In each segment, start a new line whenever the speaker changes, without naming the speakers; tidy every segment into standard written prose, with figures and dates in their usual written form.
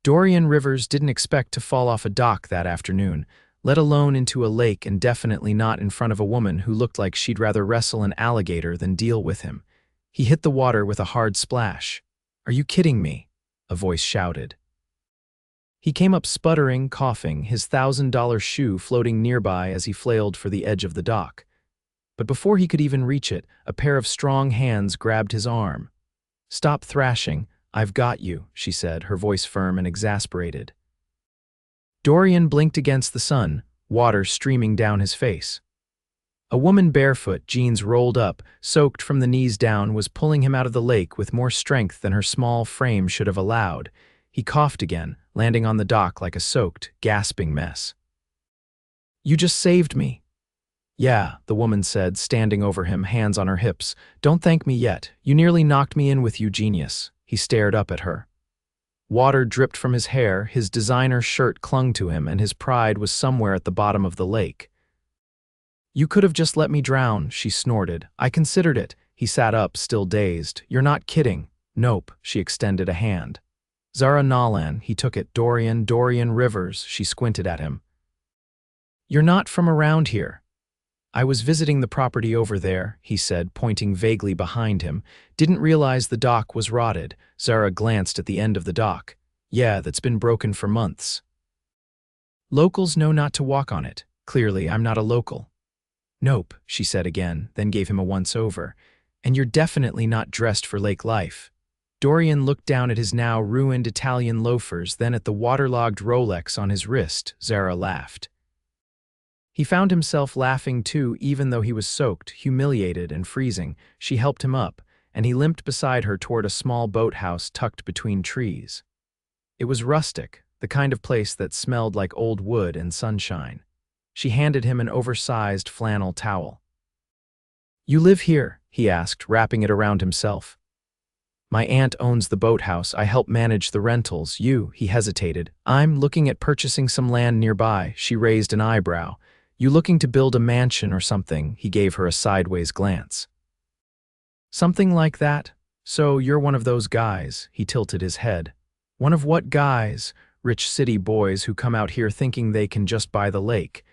Dorian Rivers didn't expect to fall off a dock that afternoon, let alone into a lake, and definitely not in front of a woman who looked like she'd rather wrestle an alligator than deal with him. He hit the water with a hard splash. "Are you kidding me?" a voice shouted. He came up sputtering, coughing, his $1,000 shoe floating nearby as he flailed for the edge of the dock. But before he could even reach it, a pair of strong hands grabbed his arm. "Stop thrashing, I've got you," she said, her voice firm and exasperated. Dorian blinked against the sun, water streaming down his face. A woman barefoot, jeans rolled up, soaked from the knees down, was pulling him out of the lake with more strength than her small frame should have allowed. He coughed again, landing on the dock like a soaked, gasping mess. "You just saved me." "Yeah," the woman said, standing over him, hands on her hips. "Don't thank me yet. You nearly knocked me in with you, genius." He stared up at her. Water dripped from his hair, his designer shirt clung to him, and his pride was somewhere at the bottom of the lake. "You could have just let me drown," she snorted. "I considered it." He sat up, still dazed. "You're not kidding." "Nope," she extended a hand. "Zara Nolan," he took it. Dorian Rivers," she squinted at him. "You're not from around here." "I was visiting the property over there," he said, pointing vaguely behind him. "Didn't realize the dock was rotted." Zara glanced at the end of the dock. "Yeah, that's been broken for months. Locals know not to walk on it. Clearly, I'm not a local." "Nope," she said again, then gave him a once-over. "And you're definitely not dressed for lake life." Dorian looked down at his now ruined Italian loafers, then at the waterlogged Rolex on his wrist. Zara laughed. He found himself laughing too, even though he was soaked, humiliated, and freezing. She helped him up, and he limped beside her toward a small boathouse tucked between trees. It was rustic, the kind of place that smelled like old wood and sunshine. She handed him an oversized flannel towel. "You live here?" he asked, wrapping it around himself. "My aunt owns the boathouse. I help manage the rentals. You," he hesitated. "I'm looking at purchasing some land nearby." She raised an eyebrow. "You looking to build a mansion or something?" He gave her a sideways glance. "Something like that? So you're one of those guys?" He tilted his head. "One of what guys?" "Rich city boys who come out here thinking they can just buy the lake."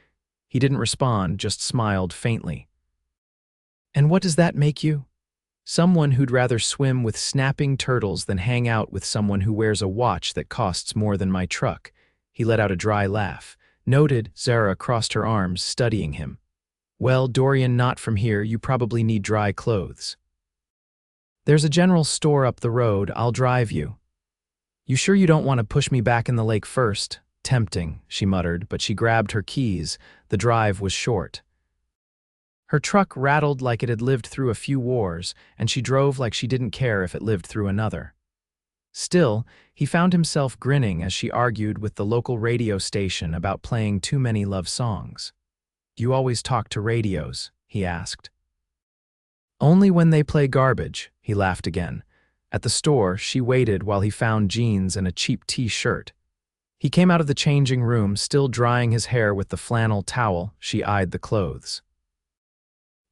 He didn't respond, just smiled faintly. "And what does that make you?" "Someone who'd rather swim with snapping turtles than hang out with someone who wears a watch that costs more than my truck." He let out a dry laugh. "Noted." Zara crossed her arms, studying him. "Well, Dorian, not from here. You probably need dry clothes. There's a general store up the road. I'll drive you." "You sure you don't want to push me back in the lake first?" "Tempting," she muttered, but she grabbed her keys. The drive was short. Her truck rattled like it had lived through a few wars, and she drove like she didn't care if it lived through another. Still, he found himself grinning as she argued with the local radio station about playing too many love songs. "Do you always talk to radios?" he asked. "Only when they play garbage," he laughed again. At the store, she waited while he found jeans and a cheap t-shirt. He came out of the changing room, still drying his hair with the flannel towel. She eyed the clothes.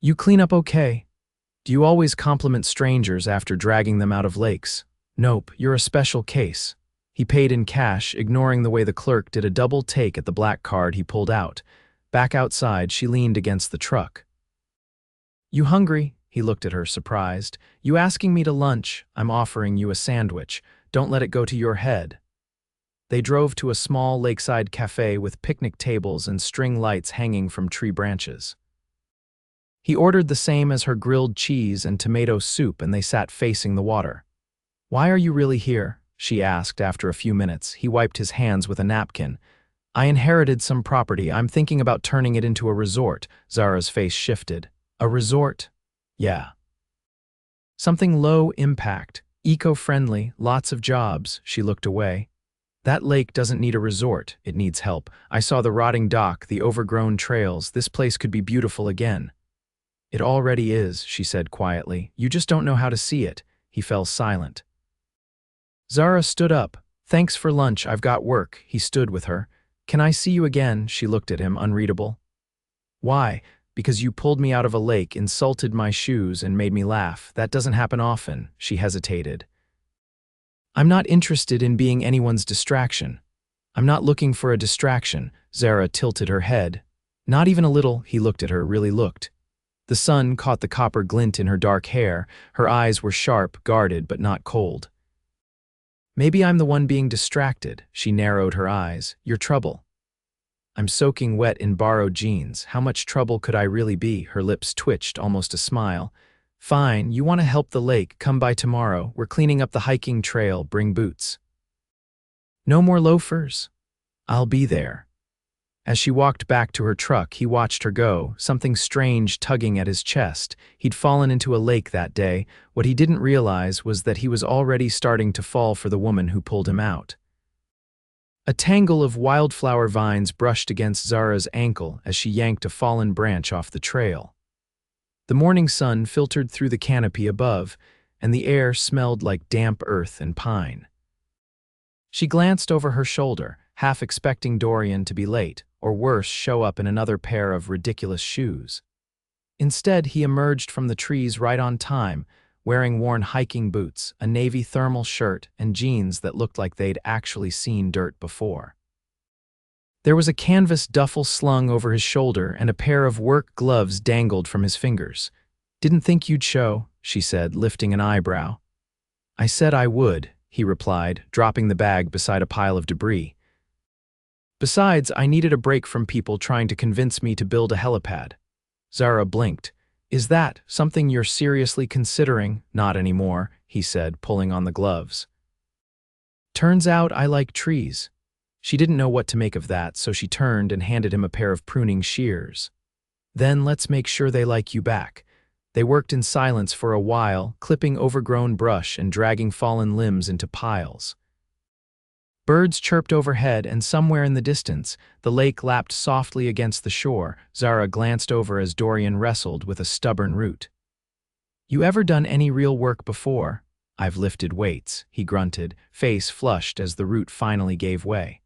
"You clean up okay? Do you always compliment strangers after dragging them out of lakes?" "Nope, you're a special case." He paid in cash, ignoring the way the clerk did a double take at the black card he pulled out. Back outside, she leaned against the truck. "You hungry?" He looked at her, surprised. "You asking me to lunch? I'm offering you a sandwich. Don't let it go to your head." They drove to a small lakeside cafe with picnic tables and string lights hanging from tree branches. He ordered the same as her grilled cheese and tomato soup, and they sat facing the water. "Why are you really here?" she asked after a few minutes. He wiped his hands with a napkin. "I inherited some property. I'm thinking about turning it into a resort." Zara's face shifted. "A resort?" "Yeah. Something low impact, eco-friendly, lots of jobs." She looked away. "That lake doesn't need a resort. It needs help. I saw the rotting dock, the overgrown trails. This place could be beautiful again." "It already is," she said quietly. "You just don't know how to see it." He fell silent. Zara stood up. "Thanks for lunch. I've got work." He stood with her. "Can I see you again?" She looked at him, unreadable. "Why?" "Because you pulled me out of a lake, insulted my shoes, and made me laugh. That doesn't happen often." She hesitated. I'm not interested in being anyone's distraction. I'm not looking for a distraction. Zara tilted her head. Not even a little. He looked at her, really looked. The sun caught the copper glint in her dark hair. Her eyes were sharp, guarded, but not cold. Maybe I'm the one being distracted. She narrowed her eyes. Your trouble. I'm soaking wet in borrowed jeans. How much trouble could I really be? Her lips twitched, almost a smile. Fine, you want to help the lake. Come by tomorrow. We're cleaning up the hiking trail. Bring boots. No more loafers. I'll be there. As she walked back to her truck, he watched her go, something strange tugging at his chest. He'd fallen into a lake that day. What he didn't realize was that he was already starting to fall for the woman who pulled him out. A tangle of wildflower vines brushed against Zara's ankle as she yanked a fallen branch off the trail. The morning sun filtered through the canopy above, and the air smelled like damp earth and pine. She glanced over her shoulder, half expecting Dorian to be late, or worse, show up in another pair of ridiculous shoes. Instead, he emerged from the trees right on time, wearing worn hiking boots, a navy thermal shirt, and jeans that looked like they'd actually seen dirt before. There was a canvas duffel slung over his shoulder, and a pair of work gloves dangled from his fingers. Didn't think you'd show, she said, lifting an eyebrow. I said I would, he replied, dropping the bag beside a pile of debris. Besides, I needed a break from people trying to convince me to build a helipad. Zara blinked. Is that something you're seriously considering? Not anymore, he said, pulling on the gloves. Turns out I like trees. She didn't know what to make of that, so she turned and handed him a pair of pruning shears. Then let's make sure they like you back. They worked in silence for a while, clipping overgrown brush and dragging fallen limbs into piles. Birds chirped overhead, and somewhere in the distance, the lake lapped softly against the shore. Zara glanced over as Dorian wrestled with a stubborn root. You ever done any real work before? I've lifted weights, he grunted, face flushed as the root finally gave way.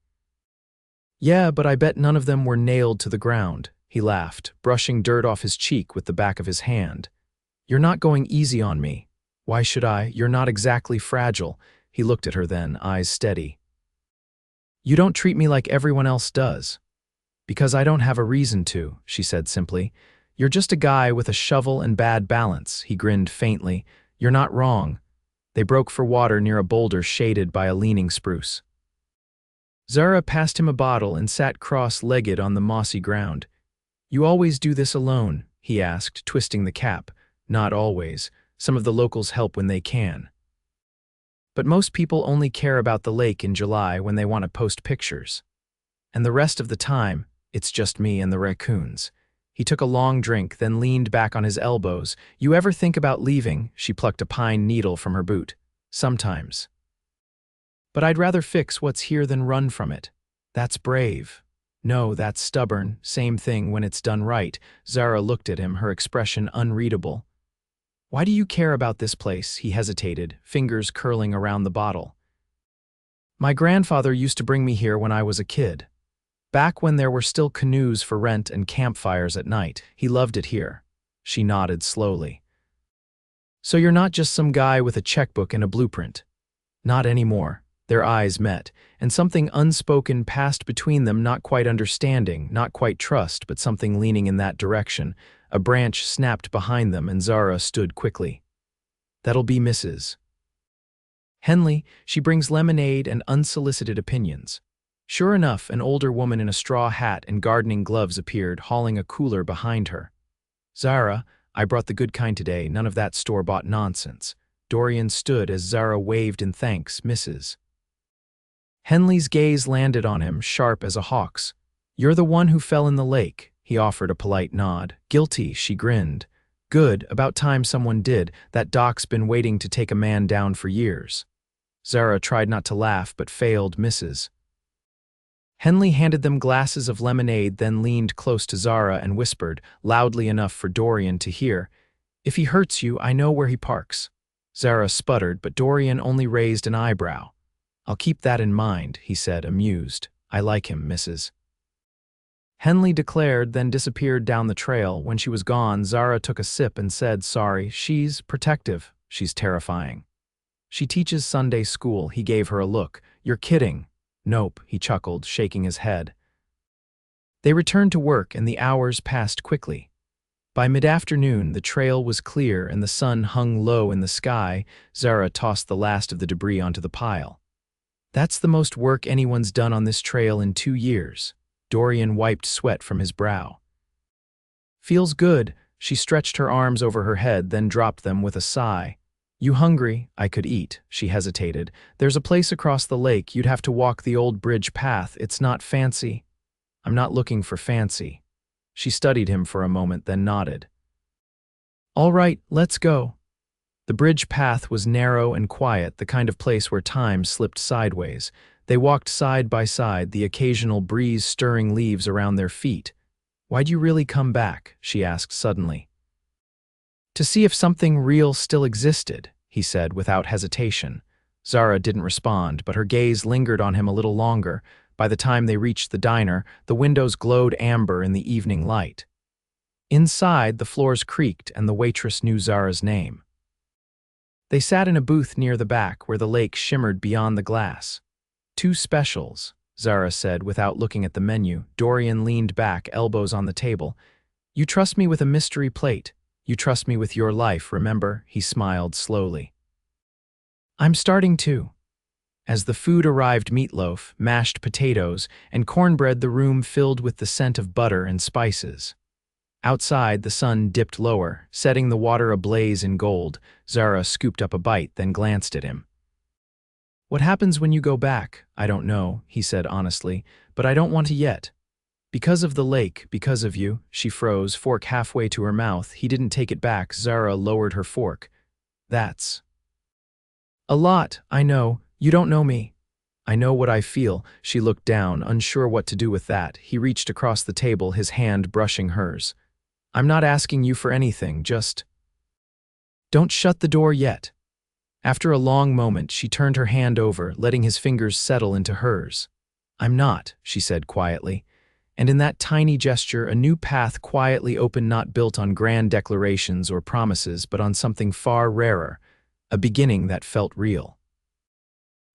Yeah, but I bet none of them were nailed to the ground, he laughed, brushing dirt off his cheek with the back of his hand. You're not going easy on me. Why should I? You're not exactly fragile. He looked at her then, eyes steady. You don't treat me like everyone else does. Because I don't have a reason to, she said simply. You're just a guy with a shovel and bad balance, he grinned faintly. You're not wrong. They broke for water near a boulder shaded by a leaning spruce. Zara passed him a bottle and sat cross-legged on the mossy ground. You always do this alone, he asked, twisting the cap. Not always. Some of the locals help when they can. But most people only care about the lake in July when they want to post pictures. And the rest of the time, it's just me and the raccoons. He took a long drink, then leaned back on his elbows. You ever think about leaving? She plucked a pine needle from her boot. Sometimes. But I'd rather fix what's here than run from it. That's brave. No, that's stubborn. Same thing when it's done right. Zara looked at him, her expression unreadable. Why do you care about this place? He hesitated, fingers curling around the bottle. My grandfather used to bring me here when I was a kid. Back when there were still canoes for rent and campfires at night. He loved it here. She nodded slowly. So you're not just some guy with a checkbook and a blueprint. Not anymore. Their eyes met, and something unspoken passed between them, not quite understanding, not quite trust, but something leaning in that direction. A branch snapped behind them, and Zara stood quickly. That'll be Mrs. Henley. She brings lemonade and unsolicited opinions. Sure enough, an older woman in a straw hat and gardening gloves appeared, hauling a cooler behind her. Zara, I brought the good kind today, none of that store-bought nonsense. Dorian stood as Zara waved in thanks, Mrs. Henley's gaze landed on him, sharp as a hawk's. You're the one who fell in the lake. He offered a polite nod. Guilty, she grinned. Good, about time someone did. That doc's been waiting to take a man down for years. Zara tried not to laugh, but failed, Mrs. Henley handed them glasses of lemonade, then leaned close to Zara and whispered, loudly enough for Dorian to hear, If he hurts you, I know where he parks. Zara sputtered, but Dorian only raised an eyebrow. I'll keep that in mind, he said, amused. I like him, Mrs. Henley declared, then disappeared down the trail. When she was gone, Zara took a sip and said, Sorry, she's protective. She's terrifying. She teaches Sunday school, he gave her a look. You're kidding. Nope, he chuckled, shaking his head. They returned to work and the hours passed quickly. By mid-afternoon, the trail was clear and the sun hung low in the sky. Zara tossed the last of the debris onto the pile. That's the most work anyone's done on this trail in 2 years. Dorian wiped sweat from his brow. Feels good. She stretched her arms over her head, then dropped them with a sigh. You hungry? I could eat. She hesitated. There's a place across the lake. You'd have to walk the old bridge path. It's not fancy. I'm not looking for fancy. She studied him for a moment, then nodded. All right, let's go. The bridge path was narrow and quiet, the kind of place where time slipped sideways. They walked side by side, the occasional breeze stirring leaves around their feet. Why'd you really come back? She asked suddenly. To see if something real still existed, he said without hesitation. Zara didn't respond, but her gaze lingered on him a little longer. By the time they reached the diner, the windows glowed amber in the evening light. Inside, the floors creaked and the waitress knew Zara's name. They sat in a booth near the back where the lake shimmered beyond the glass. 2 specials, Zara said without looking at the menu. Dorian leaned back, elbows on the table. You trust me with a mystery plate. You trust me with your life, remember? He smiled slowly. I'm starting to. As the food arrived, meatloaf, mashed potatoes, and cornbread, the room filled with the scent of butter and spices. Outside, the sun dipped lower, setting the water ablaze in gold. Zara scooped up a bite, then glanced at him. What happens when you go back? I don't know, he said honestly, but I don't want to yet. Because of the lake, because of you. She froze, fork halfway to her mouth. He didn't take it back. Zara lowered her fork. That's a lot, I know. You don't know me. I know what I feel. She looked down, unsure what to do with that. He reached across the table, his hand brushing hers. I'm not asking you for anything, just don't shut the door yet. After a long moment, she turned her hand over, letting his fingers settle into hers. I'm not, she said quietly. And in that tiny gesture, a new path quietly opened, not built on grand declarations or promises, but on something far rarer, a beginning that felt real.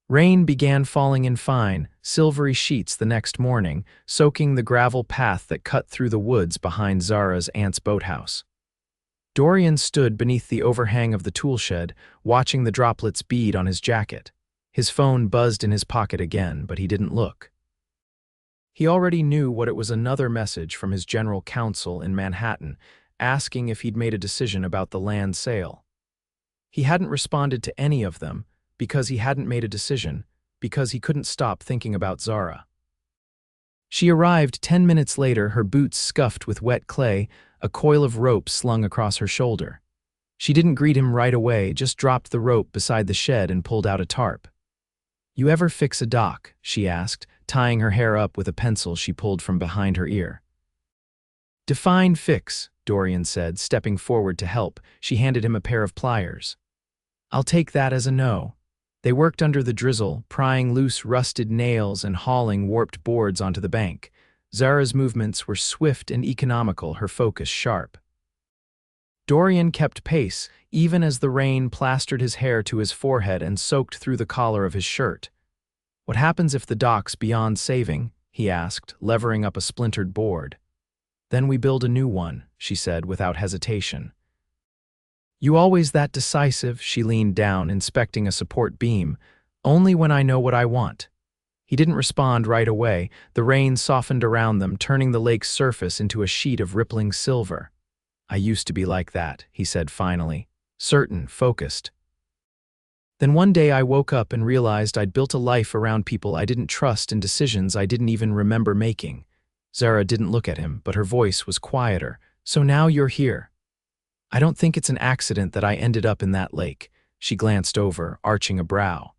Rain began falling in fine, silvery sheets the next morning, soaking the gravel path that cut through the woods behind Zara's aunt's boathouse. Dorian stood beneath the overhang of the tool shed, watching the droplets bead on his jacket. His phone buzzed in his pocket again, but he didn't look. He already knew what it was, another message from his general counsel in Manhattan, asking if he'd made a decision about the land sale. He hadn't responded to any of them, because he hadn't made a decision, because he couldn't stop thinking about Zara. She arrived 10 minutes later, her boots scuffed with wet clay, a coil of rope slung across her shoulder. She didn't greet him right away, just dropped the rope beside the shed and pulled out a tarp. You ever fix a dock? She asked, tying her hair up with a pencil she pulled from behind her ear. Define fix, Dorian said, stepping forward to help. She handed him a pair of pliers. I'll take that as a no. They worked under the drizzle, prying loose rusted nails and hauling warped boards onto the bank. Zara's movements were swift and economical, her focus sharp. Dorian kept pace, even as the rain plastered his hair to his forehead and soaked through the collar of his shirt. What happens if the dock's beyond saving? He asked, levering up a splintered board. Then we build a new one, she said without hesitation. You always that decisive? She leaned down, inspecting a support beam. Only when I know what I want. He didn't respond right away. The rain softened around them, turning the lake's surface into a sheet of rippling silver. I used to be like that, he said finally. Certain, focused. Then one day I woke up and realized I'd built a life around people I didn't trust and decisions I didn't even remember making. Zara didn't look at him, but her voice was quieter. So now you're here. I don't think it's an accident that I ended up in that lake. She glanced over, arching a brow.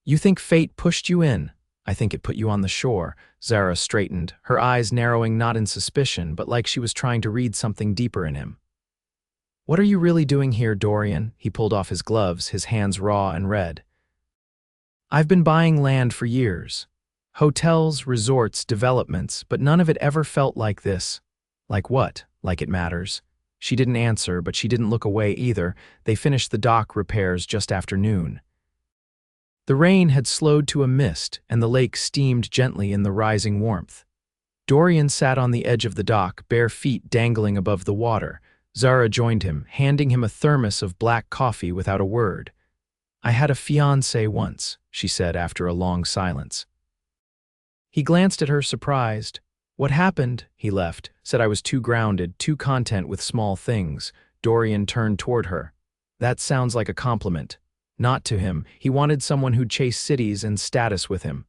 You think fate pushed you in? I think it put you on the shore. Zara straightened, her eyes narrowing not in suspicion, but like she was trying to read something deeper in him. What are you really doing here, Dorian? He pulled off his gloves, his hands raw and red. I've been buying land for years. Hotels, resorts, developments, but none of it ever felt like this. Like what? Like it matters. She didn't answer, but she didn't look away either. They finished the dock repairs just after noon. The rain had slowed to a mist, and the lake steamed gently in the rising warmth. Dorian sat on the edge of the dock, bare feet dangling above the water. Zara joined him, handing him a thermos of black coffee without a word. "I had a fiancé once," she said after a long silence. He glanced at her, surprised. "What happened?" He left, said I was too grounded, too content with small things. Dorian turned toward her. That sounds like a compliment. Not to him. He wanted someone who'd chase cities and status with him.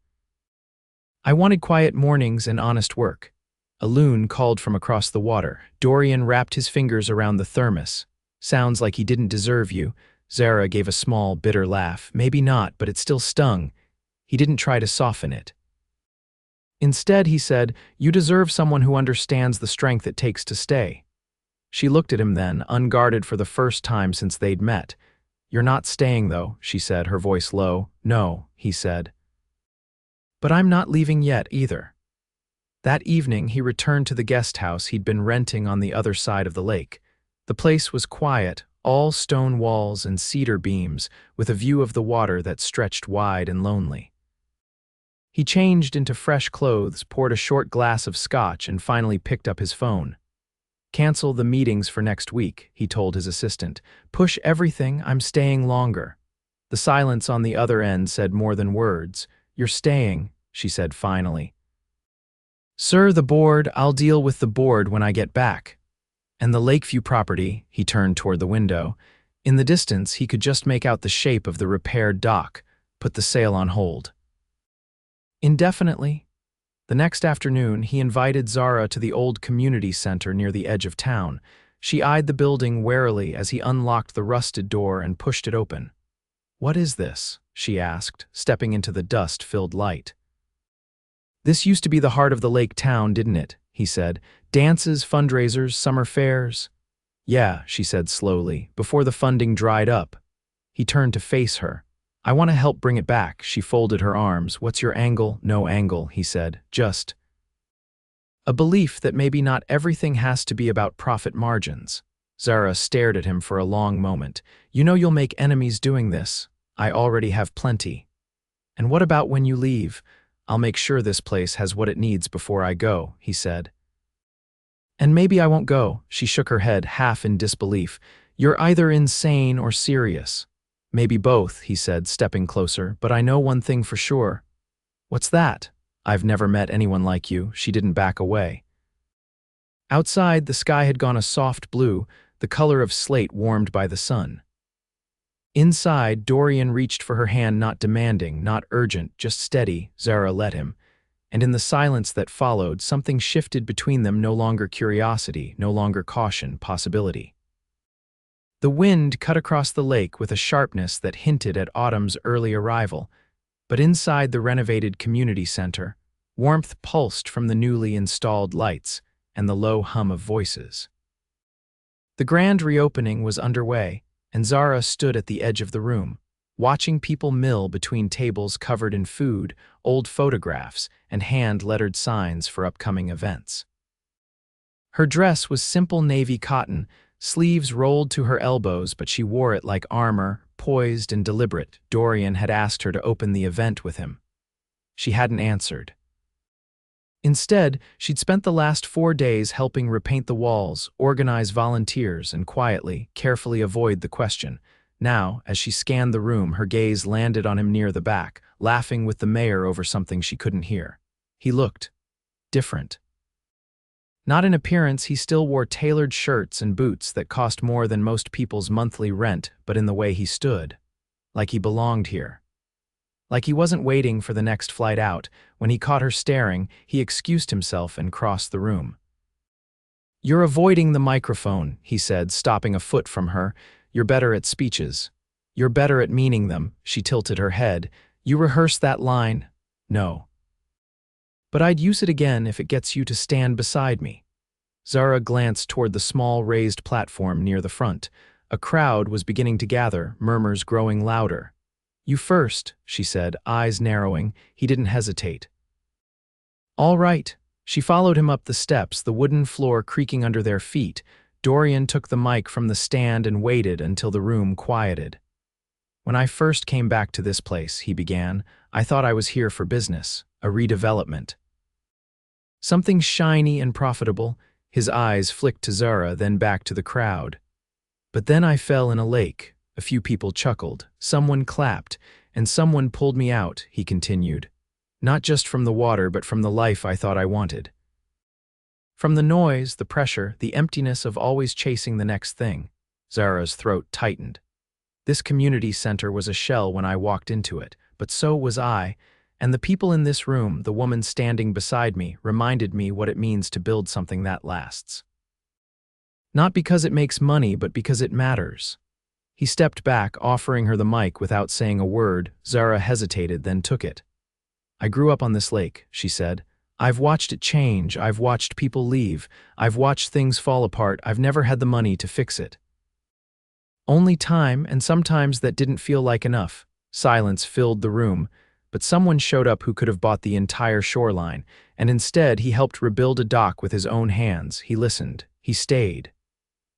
"I wanted quiet mornings and honest work." A loon called from across the water. Dorian wrapped his fingers around the thermos. "Sounds like he didn't deserve you." Zara gave a small, bitter laugh. "Maybe not, but it still stung." He didn't try to soften it. Instead, he said, "You deserve someone who understands the strength it takes to stay." She looked at him then, unguarded for the first time since they'd met. "You're not staying, though," she said, her voice low. "No," he said. "But I'm not leaving yet, either." That evening, he returned to the guest house he'd been renting on the other side of the lake. The place was quiet, all stone walls and cedar beams, with a view of the water that stretched wide and lonely. He changed into fresh clothes, poured a short glass of scotch, and finally picked up his phone. "Cancel the meetings for next week," he told his assistant. "Push everything, I'm staying longer." The silence on the other end said more than words. "You're staying," she said finally. "Sir, the board, I'll deal with the board when I get back." "And the Lakeview property," he turned toward the window. In the distance, he could just make out the shape of the repaired dock. "Put the sale on hold." Indefinitely. The next afternoon, he invited Zara to the old community center near the edge of town. She eyed the building warily as he unlocked the rusted door and pushed it open. "What is this?" she asked, stepping into the dust-filled light. "This used to be the heart of the lake town, didn't it?" he said. "Dances, fundraisers, summer fairs." "Yeah," she said slowly, "before the funding dried up." He turned to face her. "I want to help bring it back." She folded her arms. "What's your angle?" "No angle," he said. "Just a belief that maybe not everything has to be about profit margins." Zara stared at him for a long moment. "You know you'll make enemies doing this. I already have plenty." "And what about when you leave?" "I'll make sure this place has what it needs before I go," he said. "And maybe I won't go." She shook her head, half in disbelief. "You're either insane or serious." "Maybe both," he said, stepping closer, "but I know one thing for sure." "What's that?" "I've never met anyone like you." She didn't back away. Outside, the sky had gone a soft blue, the color of slate warmed by the sun. Inside, Dorian reached for her hand, not demanding, not urgent, just steady. Zara let him. And in the silence that followed, something shifted between them, no longer curiosity, no longer caution, possibility. The wind cut across the lake with a sharpness that hinted at autumn's early arrival, but inside the renovated community center, warmth pulsed from the newly installed lights and the low hum of voices. The grand reopening was underway, and Zara stood at the edge of the room, watching people mill between tables covered in food, old photographs, and hand-lettered signs for upcoming events. Her dress was simple navy cotton, sleeves rolled to her elbows, but she wore it like armor, poised and deliberate. Dorian had asked her to open the event with him. She hadn't answered. Instead, she'd spent the last 4 days helping repaint the walls, organize volunteers, and quietly, carefully avoid the question. Now, as she scanned the room, her gaze landed on him near the back, laughing with the mayor over something she couldn't hear. He looked different. Not in appearance, he still wore tailored shirts and boots that cost more than most people's monthly rent, but in the way he stood. Like he belonged here. Like he wasn't waiting for the next flight out. When he caught her staring, he excused himself and crossed the room. "You're avoiding the microphone," he said, stopping a foot from her. "You're better at speeches. You're better at meaning them." She tilted her head. "You rehearsed that line?" "No. But I'd use it again if it gets you to stand beside me." Zara glanced toward the small raised platform near the front. A crowd was beginning to gather, murmurs growing louder. "You first," she said, eyes narrowing. He didn't hesitate. "All right." She followed him up the steps, the wooden floor creaking under their feet. Dorian took the mic from the stand and waited until the room quieted. "When I first came back to this place," he began, "I thought I was here for business, a redevelopment. Something shiny and profitable." His eyes flicked to Zara, then back to the crowd. "But then I fell in a lake." A few people chuckled, someone clapped, and someone pulled me out, he continued. "Not just from the water, but from the life I thought I wanted. From the noise, the pressure, the emptiness of always chasing the next thing." Zara's throat tightened. "This community center was a shell when I walked into it, but so was I, and the people in this room, the woman standing beside me, reminded me what it means to build something that lasts. Not because it makes money, but because it matters." He stepped back, offering her the mic without saying a word. Zara hesitated, then took it. "I grew up on this lake," she said. "I've watched it change, I've watched people leave, I've watched things fall apart, I've never had the money to fix it. Only time, and sometimes that didn't feel like enough." Silence filled the room, but someone showed up who could have bought the entire shoreline, and instead he helped rebuild a dock with his own hands. He listened. He stayed.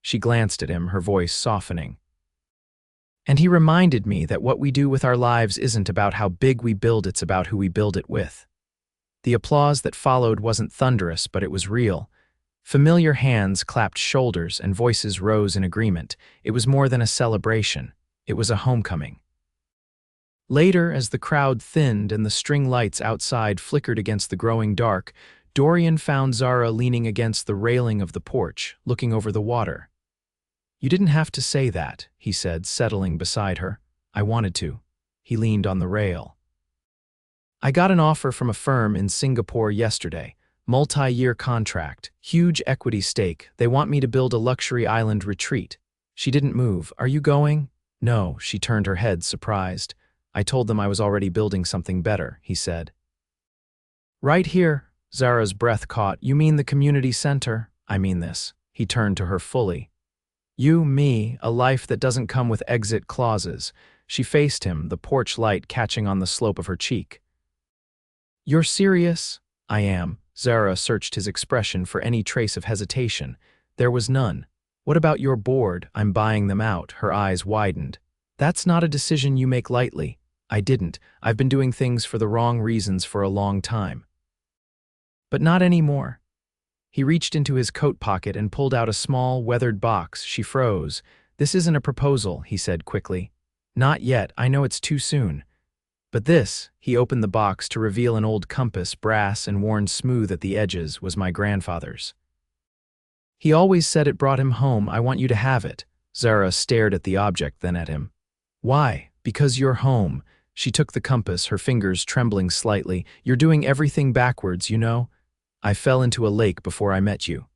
She glanced at him, her voice softening. "And he reminded me that what we do with our lives isn't about how big we build, it's about who we build it with." The applause that followed wasn't thunderous, but it was real. Familiar hands clapped shoulders and voices rose in agreement. It was more than a celebration. It was a homecoming. Later, as the crowd thinned and the string lights outside flickered against the growing dark, Dorian found Zara leaning against the railing of the porch, looking over the water. "You didn't have to say that," he said, settling beside her. "I wanted to." He leaned on the rail. "I got an offer from a firm in Singapore yesterday. Multi-year contract, huge equity stake. They want me to build a luxury island retreat." She didn't move. "Are you going?" "No," she turned her head, surprised. "I told them I was already building something better," he said. "Right here." Zara's breath caught. "You mean the community center?" "I mean this." He turned to her fully. "You, me, a life that doesn't come with exit clauses." She faced him, the porch light catching on the slope of her cheek. "You're serious?" "I am." Zara searched his expression for any trace of hesitation. There was none. "What about your board?" "I'm buying them out." Her eyes widened. "That's not a decision you make lightly." "I didn't. I've been doing things for the wrong reasons for a long time." "But not anymore." He reached into his coat pocket and pulled out a small, weathered box. She froze. "This isn't a proposal," he said quickly. "Not yet. I know it's too soon. But this," he opened the box to reveal an old compass, brass and worn smooth at the edges, "was my grandfather's. He always said it brought him home. I want you to have it." Zara stared at the object, then at him. "Why?" "Because you're home." She took the compass, her fingers trembling slightly. "You're doing everything backwards, you know? I fell into a lake before I met you.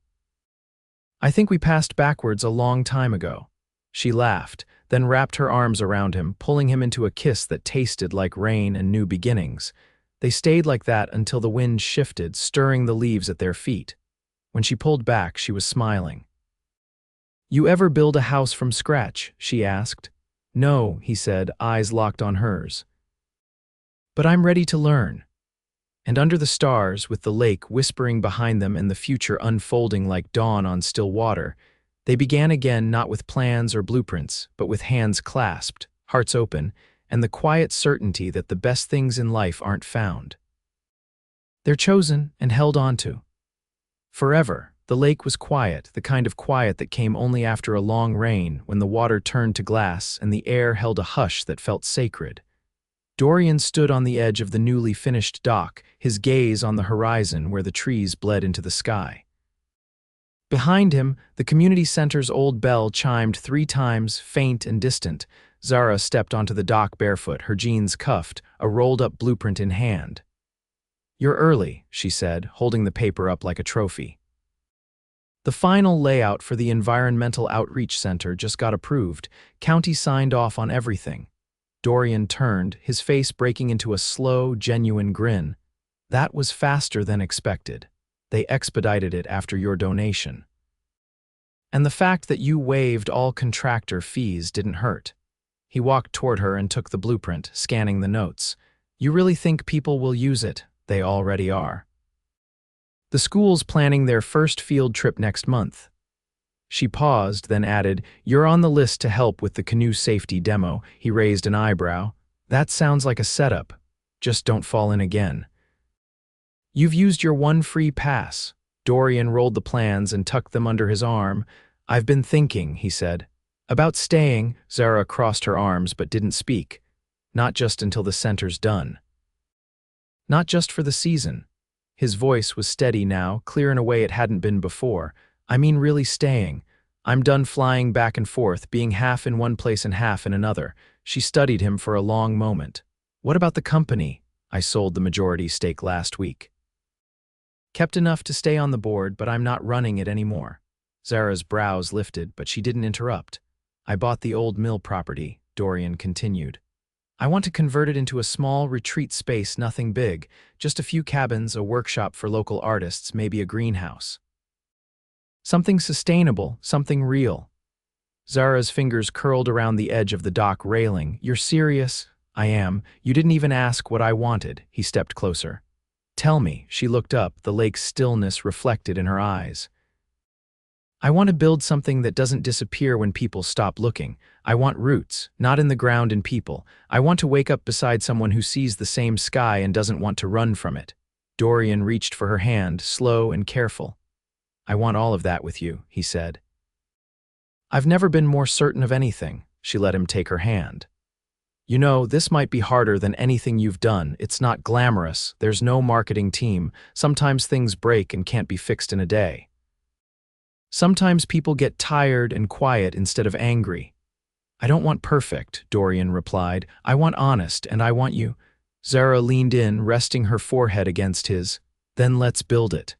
I think we passed backwards a long time ago." She laughed, then wrapped her arms around him, pulling him into a kiss that tasted like rain and new beginnings. They stayed like that until the wind shifted, stirring the leaves at their feet. When she pulled back, she was smiling. "You ever build a house from scratch?" she asked. "No," he said, eyes locked on hers. "But I'm ready to learn." And under the stars, with the lake whispering behind them and the future unfolding like dawn on still water, they began again, not with plans or blueprints, but with hands clasped, hearts open, and the quiet certainty that the best things in life aren't found. They're chosen and held onto. Forever, the lake was quiet, the kind of quiet that came only after a long rain, when the water turned to glass and the air held a hush that felt sacred. Dorian stood on the edge of the newly finished dock, his gaze on the horizon where the trees bled into the sky. Behind him, the community center's old bell chimed 3 times, faint and distant. Zara stepped onto the dock barefoot, her jeans cuffed, a rolled-up blueprint in hand. "You're early," she said, holding the paper up like a trophy. "The final layout for the Environmental Outreach Center just got approved. County signed off on everything." Dorian turned, his face breaking into a slow, genuine grin. "That was faster than expected. They expedited it after your donation. And the fact that you waived all contractor fees didn't hurt." He walked toward her and took the blueprint, scanning the notes. "You really think people will use it? They already are. The school's planning their first field trip next month." She paused, then added, "You're on the list to help with the canoe safety demo." He raised an eyebrow. "That sounds like a setup. Just don't fall in again." "You've used your one free pass." Dorian rolled the plans and tucked them under his arm. "I've been thinking," he said. "About staying." Zara crossed her arms but didn't speak. "Not just until the center's done. Not just for the season." His voice was steady now, clear in a way it hadn't been before. "I mean really staying. I'm done flying back and forth, being half in one place and half in another." She studied him for a long moment. "What about the company?" "I sold the majority stake last week. Kept enough to stay on the board, but I'm not running it anymore." Zara's brows lifted, but she didn't interrupt. "I bought the old mill property," Dorian continued. "I want to convert it into a small retreat space, nothing big, just a few cabins, a workshop for local artists, maybe a greenhouse. Something sustainable, something real." Zara's fingers curled around the edge of the dock railing. "You're serious?" "I am. You didn't even ask what I wanted." He stepped closer. "Tell me." She looked up, the lake's stillness reflected in her eyes. "I want to build something that doesn't disappear when people stop looking. I want roots, not in the ground in people. I want to wake up beside someone who sees the same sky and doesn't want to run from it." Dorian reached for her hand, slow and careful. "I want all of that with you," he said. "I've never been more certain of anything." She let him take her hand. "You know, this might be harder than anything you've done. It's not glamorous. There's no marketing team. Sometimes things break and can't be fixed in a day. Sometimes people get tired and quiet instead of angry." "I don't want perfect," Dorian replied. "I want honest, and I want you." Zara leaned in, resting her forehead against his. "Then let's build it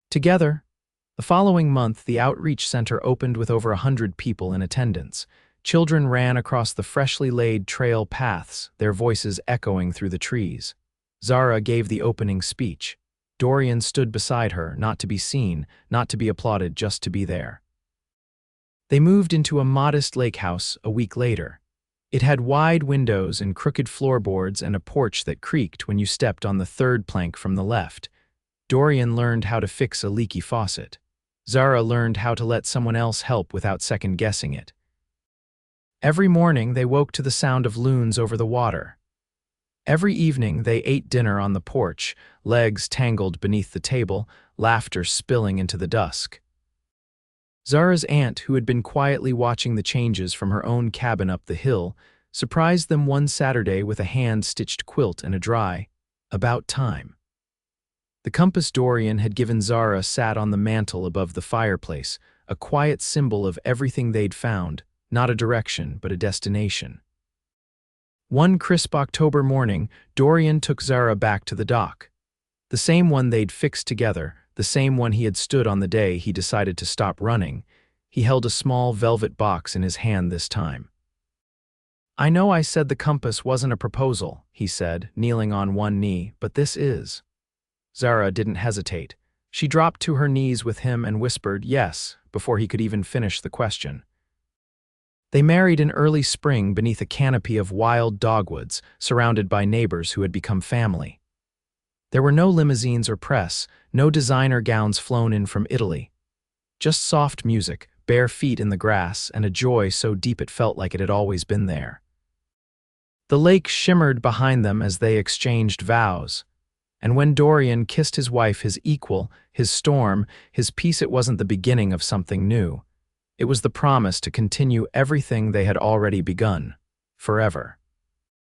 together." The following month, the outreach center opened with over 100 people in attendance. Children ran across the freshly laid trail paths, their voices echoing through the trees. Zara gave the opening speech. Dorian stood beside her, not to be seen, not to be applauded, just to be there. They moved into a modest lake house a week later. It had wide windows and crooked floorboards and a porch that creaked when you stepped on the third plank from the left. Dorian learned how to fix a leaky faucet. Zara learned how to let someone else help without second-guessing it. Every morning they woke to the sound of loons over the water. Every evening they ate dinner on the porch, legs tangled beneath the table, laughter spilling into the dusk. Zara's aunt, who had been quietly watching the changes from her own cabin up the hill, surprised them one Saturday with a hand-stitched quilt and a dry, "About time." The compass Dorian had given Zara sat on the mantel above the fireplace, a quiet symbol of everything they'd found, not a direction, but a destination. One crisp October morning, Dorian took Zara back to the dock. The same one they'd fixed together, the same one he had stood on the day he decided to stop running. He held a small velvet box in his hand this time. "I know I said the compass wasn't a proposal," he said, kneeling on one knee, "but this is." Zara didn't hesitate. She dropped to her knees with him and whispered, "Yes," before he could even finish the question. They married in early spring beneath a canopy of wild dogwoods, surrounded by neighbors who had become family. There were no limousines or press, no designer gowns flown in from Italy. Just soft music, bare feet in the grass, and a joy so deep it felt like it had always been there. The lake shimmered behind them as they exchanged vows. And when Dorian kissed his wife, his equal, his storm, his peace, it wasn't the beginning of something new. It was the promise to continue everything they had already begun, forever.